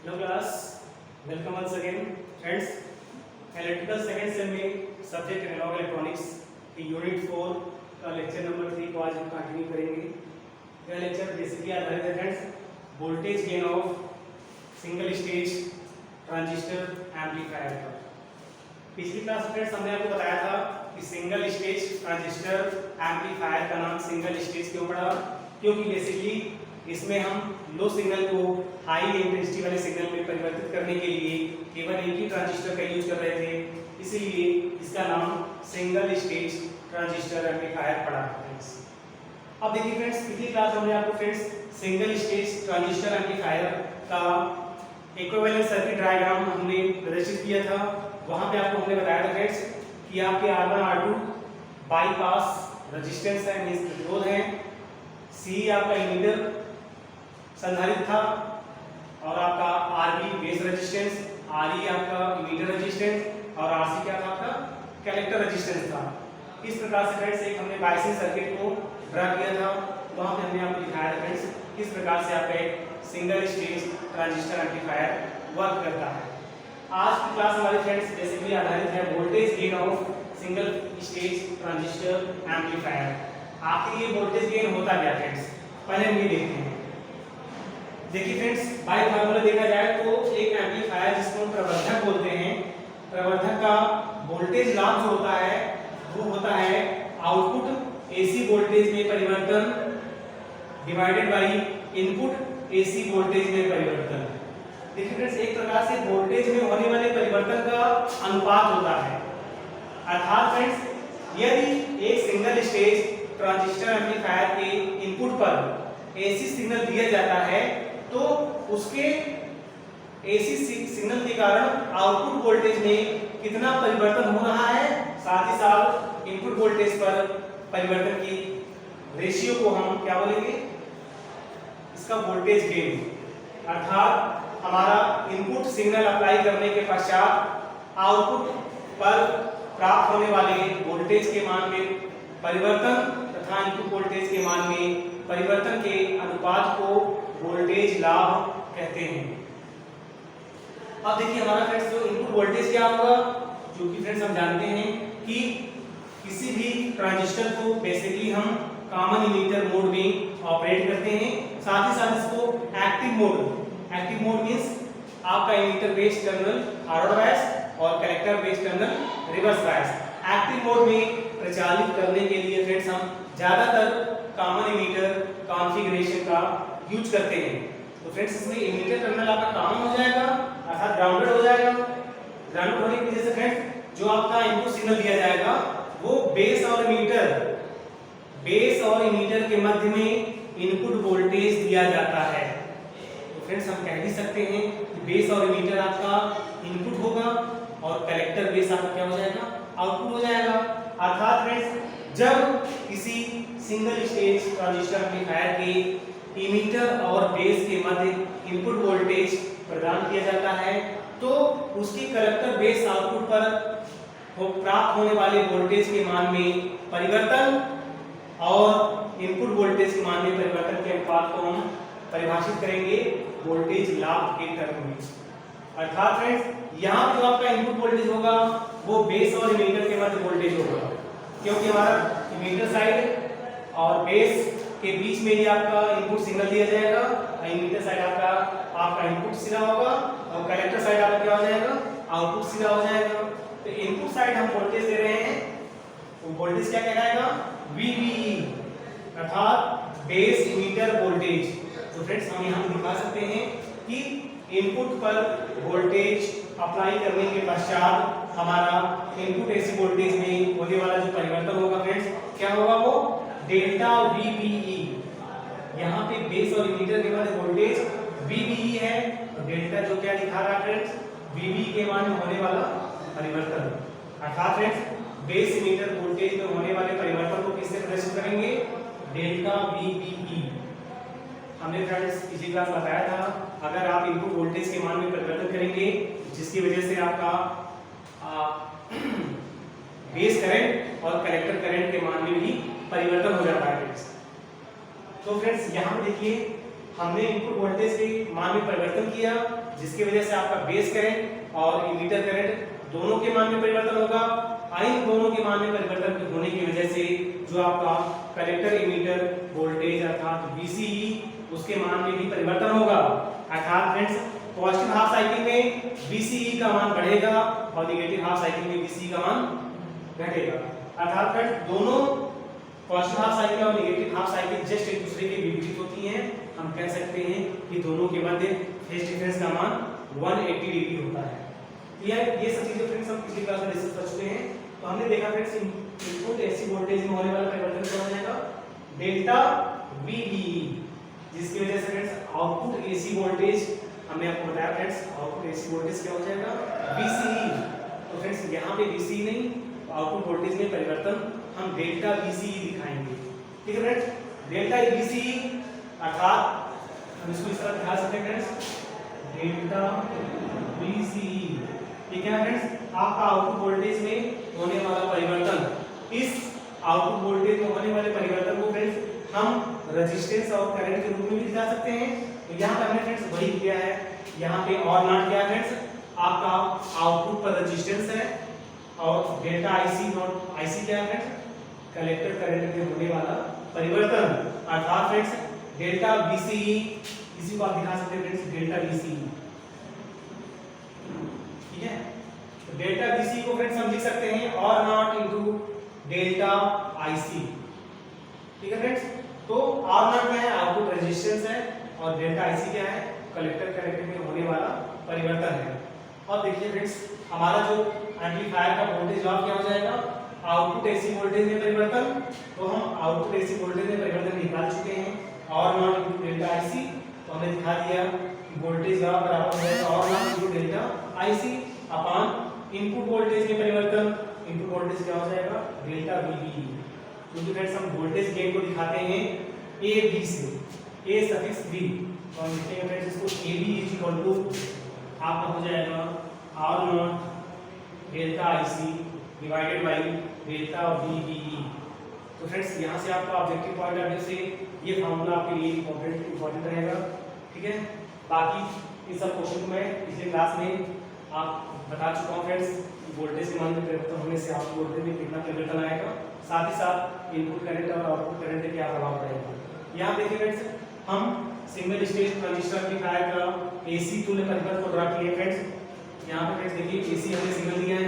Hello class, welcome once again friends. Electrical second sem में subject analogue electronics की unit 4 का lecture number 3 को आज हम कंटिन्यू करेंगे। यह लेक्चर बेसिकली आधारित है friends voltage gain of single stage transistor amplifier पर। पिछली क्लास में फ्रेंड्स हमने आपको बताया था कि सिंगल स्टेज ट्रांजिस्टर एम्पलीफायर का नाम सिंगल स्टेज क्यों पड़ा, क्योंकि बेसिकली इसमें हम लो सिग्नल को हाई इंटेंसिटी वाले सिग्नल में परिवर्तित करने के लिए केवल एक ही ट्रांजिस्टर का यूज कर रहे थे, इसीलिए इसका नाम सिंगल स्टेज ट्रांजिस्टर एम्पलीफायर पड़ा है। अब देखिए फ्रेंड्स, पिछली क्लास हमने आपको friends single stage transistor amplifier का इक्विवेलेंट सर्किट डायग्राम हमने प्रदर्शित किया था। वहां पे आपको हमने बताया था फ्रेंड्स कि आपके R1 R2 बाईपास रेजिस्टेंस है, मींस प्रतिरोध है, C आपका इमीटर संधारित्र था और आपका Rb बेस रेजिस्टेंस, Re आपका इमीटर रेजिस्टेंस और Rc क्या था आपका कलेक्टर रेजिस्टेंस था। इस प्रकार से फ्रेंड्स एक हमने बायसिंग सर्किट को ड्रा किया था। वहां पे हमने आपको दिखाया था फ्रेंड्स किस प्रकार से आपका एक single stage transistor amplifier work करता है। आज की क्लास हमारी फ्रेंड्स बेसिकली आधारित है voltage gain of single stage transistor amplifier. आखिर ये वोल्टेज गेन होता क्या फ्रेंड्स, पहले हम ये देखते हैं। देखिए फ्रेंड्स, बाय फार्मूला देखा जाए तो एक एम्पलीफायर जिसको हम प्रवर्धक बोलते हैं, प्रवर्धक का वोल्टेज लाभ जो होता है वो होता है आउटपुट एसी वोल्टेज में परिवर्तन divided by input AC voltage में परिवर्तन। देखिए फ्रेंड्स, एक प्रकार से वोल्टेज में होने वाले परिवर्तन का अनुपात होता है। अर्थात फ्रेंड्स, यदि एक सिंगल स्टेज ट्रांजिस्टर एम्पलीफायर के इनपुट पर एसी सिग्नल दिया जाता है तो उसके एसी सिग्नल के कारण आउटपुट वोल्टेज में कितना परिवर्तन हो रहा है, साथ ही साथ इनपुट वोल्टेज पर परिवर्तन की रेशियो को हम क्या बोलेंगे, इसका वोल्टेज गेन। अर्थात हमारा इनपुट सिग्नल अप्लाई करने के पश्चात आउटपुट पर प्राप्त होने वाले वोल्टेज के मान में परिवर्तन तथा इनपुट वोल्टेज के मान में परिवर्तन के अनुपात को वोल्टेज लाभ कहते हैं। अब देखिए हमारा फ्रेंड्स जो इनपुट वोल्टेज क्या होगा, जो कि फ्रेंड्स हम जानते हैं कि किसी भी ट्रांजिस्टर को बेसिकली हम कॉमन इमीटर मोड में ऑपरेट करते हैं, साथ ही साथ इसको एक्टिव मोड मींस आपका emitter base terminal forward bias और collector base terminal reverse bias. Active mode में प्रचालित करने के लिए फ्रेंड्स हम ज्यादातर कॉमन इमीटर कॉन्फ़िगरेशन का यूज करते हैं। तो फ्रेंड्स इसमें इमीटर टर्मिनल आपका कॉमन हो जाएगा अर्थात ग्राउंडेड हो जाएगा। ग्राउंडेड होने की वजह से फ्रेंड्स जो आपका इनपुट सिग्नल दिया जाएगा वो बेस और इमीटर के मध्य में इनपुट वोल्टेज दिया जाता है। तो फ्रेंड्स हम कह भी सकते हैं कि बेस और इमीटर आपका इनपुट होगा और कलेक्टर बेस आपका क्या हो जाएगा, आउटपुट हो जाएगा। अर्थात फ्रेंड्स जब किसी सिंगल स्टेज ट्रांजिस्टर एम्पलीफायर के इमीटर और बेस के मध्य इनपुट वोल्टेज प्रदान किया जाता है तो उसकी कलेक्टर बेस आउटपुट पर प्राप्त होने वाले वोल्टेज के मान में परिवर्तन और इनपुट वोल्टेज के मान में परिवर्तन के अनुपात को हम परिभाषित करेंगे वोल्टेज लाभ के टर्म में। अर्थात फ्रेंड्स यहाँ जो आपका इनपुट वोल्टेज होगा वो बेस और इमीटर के मध्य वोल्टेज होगा, क्योंकि हमारा इमीटर साइड और बेस के बीच में ही आपका इनपुट सिग्नल दिया जाएगा और इमीटर साइड आपका इनपुट सिरा होगा और कलेक्टर साइड आपका क्या हो जाएगा, आउटपुट सिरा हो जाएगा। तो इनपुट साइड हम वोल्टेज दे रहे हैं तो वोल्टेज क्या कहलाएगा, VBE अर्थात बेस इमीटर वोल्टेज। तो फ्रेंड्स हम यहाँ दिखा सकते हैं कि इनपुट पर वोल्टेज अप्लाई करने के पश्चात हमारा इनपुट एसी वोल्टेज में होने वाला जो परिवर्तन होगा फ्रेंड्स क्या होगा, वो डेल्टा VBE। यहाँ पे बेस और इमीटर के मध्य वोल्टेज VBE है और डेल्टा जो क्या दिखा रहा है फ्रेंड्स, VBE के मान में होने वाला परिवर्तन। अर्थात फ्रेंड्स बेस इमीटर वोल्टेज में होने वाले परिवर्तन को किससे प्रदर्शित करेंगे, डेल्टा VBE। हमने फ्रेंड्स इसी क्लास में बताया था अगर आप इनपुट वोल्टेज के मान में परिवर्तन करेंगे जिसकी वजह से आपका बेस करंट और कलेक्टर करंट के मान में भी परिवर्तन हो जाता है फ्रेंड्स। तो फ्रेंड्स यहाँ पे देखिए हमने इनपुट वोल्टेज के मान में परिवर्तन किया, जिसकी वजह से आपका बेस करंट और इमीटर करंट दोनों के मान में परिवर्तन होगा। इन दोनों के मान में परिवर्तन होने की वजह से जो आपका कलेक्टर इमीटर वोल्टेज अर्थात VCE उसके मान में भी परिवर्तन होगा। अर्थात फ्रेंड्स पॉजिटिव हाफ साइकिल में VCE का मान बढ़ेगा और नेगेटिव हाफ साइकिल में VCE का मान घटेगा। अर्थात फ्रेंड्स दोनों पॉजिटिव हाफ साइकिल और नेगेटिव हाफ साइकिल जस्ट एक दूसरे के विपरीत होती हैं। हम कह सकते हैं कि दोनों के मध्य फेज डिफरेंस का मान 180 डिग्री होता है। ये सब चीजें फ्रेंड्स हम पिछली क्लास में डिस्कस कर चुके हैं। तो हमने देखा फ्रेंड्स इनपुट AC वोल्टेज में होने वाला परिवर्तन क्या हो जाएगा, डेल्टा VBE, जिसकी वजह से फ्रेंड्स आउटपुट AC वोल्टेज हमने आपको बताया फ्रेंड्स आउटपुट AC वोल्टेज क्या हो जाएगा, VCE। तो फ्रेंड्स यहाँ पे VCE नहीं, आउटपुट वोल्टेज में परिवर्तन हम डेल्टा VCE दिखाएंगे। ठीक है फ्रेंड्स, डेल्टा VCE अर्थात हम इसको इस तरह दिखा सकते हैं फ्रेंड्स, डेल्टा VCE। ठीक है फ्रेंड्स, आपका आउटपुट वोल्टेज में होने वाला परिवर्तन, इस आउटपुट वोल्टेज में होने वाले परिवर्तन को फ्रेंड्स हम रेजिस्टेंस और करंट के रूप में भी दिखा सकते हैं। तो यहाँ पर हमने फ्रेंड्स वही किया है। यहाँ पे और नॉट क्या है फ्रेंड्स, आपका आउटपुट पर रेजिस्टेंस है और डेल्टा IC नॉट IC क्या है फ्रेंड्स, कलेक्टर करंट में होने वाला परिवर्तन। अर्थात फ्रेंड्स डेल्टा VCE, इसी को आप दिखा सकते हैं फ्रेंड्स डेल्टा VCE। ठीक है, तो डेल्टा VCE को फ्रेंड्स हम लिख सकते हैं और नॉट इनटू डेल्टा IC। ठीक है फ्रेंड्स, तो और नॉट क्या है, आउटपुट रेजिस्टेंस है और डेल्टा IC क्या है, कलेक्टर करंट में होने वाला परिवर्तन है। और देखिए फ्रेंड्स हमारा जो एम्पलीफायर का वोल्टेज ड्रॉप क्या हो जाएगा, आउटपुट AC वोल्टेज में परिवर्तन। तो हम आउटपुट AC वोल्टेज में परिवर्तन निकाल चुके हैं और नॉट इनटू डेल्टा IC। तो हमने दिखा दिया कि वोल्टेज ड्रॉप बराबर हो जाएगा और not into delta IC upon input voltage में परिवर्तन। इनपुट वोल्टेज क्या हो जाएगा, डेल्टा VBE। क्योंकि फ्रेंड्स हम वोल्टेज गेन को दिखाते हैं AB से, A सफिक्स B। तो हम लिखेंगे फ्रेंड्स इसको AB इज इक्वल टू आपका हो जाएगा R not delta IC divided by delta VBE। तो फ्रेंड्स यहाँ से आपका ऑब्जेक्टिव पॉइंट ऑफ व्यू से ये फार्मूला आपके लिए इंपॉर्टेंट रहेगा। ठीक है, बाकी इस सब क्वेश्चन को मैं पिछले क्लास में आप बता चुका हूँ फ्रेंड्स, वोल्टेज के मान में परिवर्तन होने से आउटपुट वोल्टेज में कितना परिवर्तन आएगा, साथ ही साथ इनपुट करंट और आउटपुट करंट पे क्या प्रभाव पड़ेगा। यहाँ देखिए फ्रेंड्स हम सिंगल स्टेज ट्रांजिस्टर एम्पलीफायर का AC तुल्य परिपथ को ड्रा किए फ्रेंड्स। यहाँ पे फ्रेंड्स देखिए AC हमने सिंगल दिया है,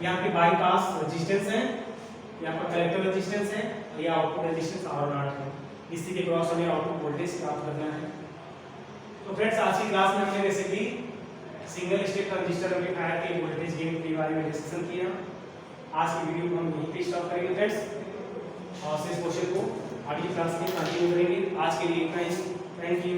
यहाँ पे बाईपास रेजिस्टेंस है, यहाँ पर कलेक्टर रेजिस्टेंस है, या आउटपुट रेजिस्टेंस R0 है। इसी के क्रॉस हमें आउटपुट वोल्टेज प्राप्त करना है। तो फ्रेंड्स आज की क्लास में हमने basically single stage transistor amplifier के वोल्टेज गेन के बारे में डिस्कशन किया। आज की वीडियो को हम यहीं पे स्टॉप करेंगे फ्रेंड्स और इस क्वेश्चन को अगली क्लास में कंटिन्यू करेंगे। आज के लिए इतना ही, थैंक यू।